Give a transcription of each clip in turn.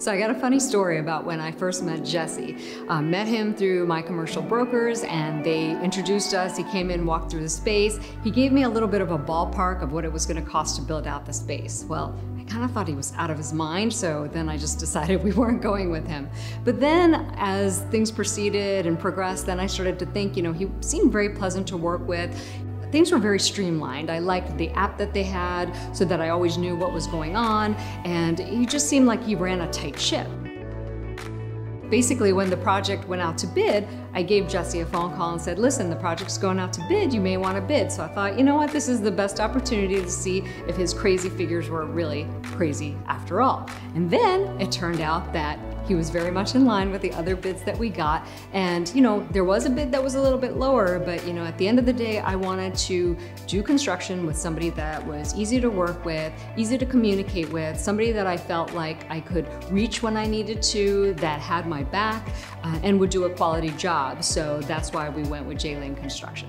So I got a funny story about when I first met Jesse. Met him through my commercial brokers, and they introduced us. He came in, walked through the space. He gave me a little bit of a ballpark of what it was going to cost to build out the space. Well, I kind of thought he was out of his mind, so then I just decided we weren't going with him. But then as things proceeded and progressed, then I started to think, he seemed very pleasant to work with. Things were very streamlined. I liked the app that they had so that I always knew what was going on, and he just seemed like he ran a tight ship. Basically, when the project went out to bid, I gave Jesse a phone call and said, listen, the project's going out to bid, you may want to bid. So I thought, you know what, this is the best opportunity to see if his crazy figures were really crazy after all. And then it turned out that he was very much in line with the other bids that we got. And there was a bid that was a little bit lower, but at the end of the day, I wanted to do construction with somebody that was easy to work with, easy to communicate with, somebody that I felt like I could reach when I needed to, that had my back, and would do a quality job. So that's why we went with J-Lane Construction.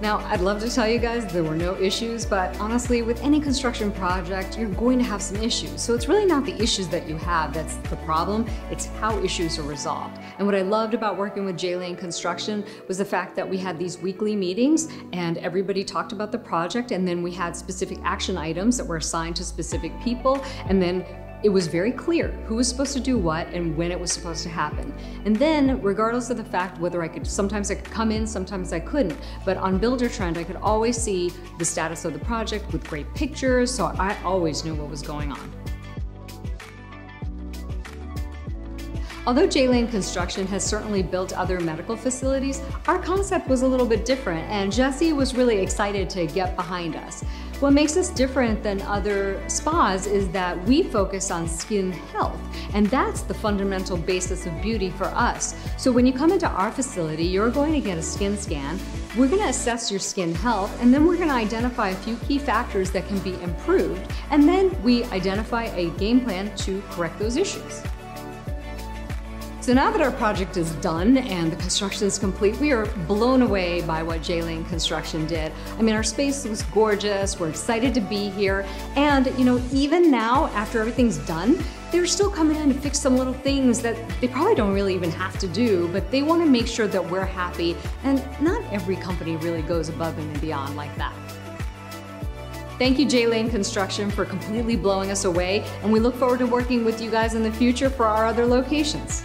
Now, I'd love to tell you guys there were no issues, but honestly, with any construction project, you're going to have some issues. So it's really not the issues that you have that's the problem, it's how issues are resolved. And what I loved about working with J-Lane Construction was the fact that we had these weekly meetings and everybody talked about the project, and then we had specific action items that were assigned to specific people, and then it was very clear who was supposed to do what and when it was supposed to happen. And then, regardless of the fact whether sometimes I could come in, sometimes I couldn't, but on Builder Trend, I could always see the status of the project with great pictures, so I always knew what was going on. Although J-Lane Construction has certainly built other medical facilities, our concept was a little bit different, and Jesse was really excited to get behind us. What makes us different than other spas is that we focus on skin health, and that's the fundamental basis of beauty for us. So when you come into our facility, you're going to get a skin scan, we're going to assess your skin health, and then we're going to identify a few key factors that can be improved, and then we identify a game plan to correct those issues. So now that our project is done and the construction is complete, we are blown away by what J-Lane Construction did. I mean, our space was gorgeous, we're excited to be here, and even now, after everything's done, they're still coming in to fix some little things that they probably don't really even have to do, but they want to make sure that we're happy, and not every company really goes above and beyond like that. Thank you, J-Lane Construction, for completely blowing us away, and we look forward to working with you guys in the future for our other locations.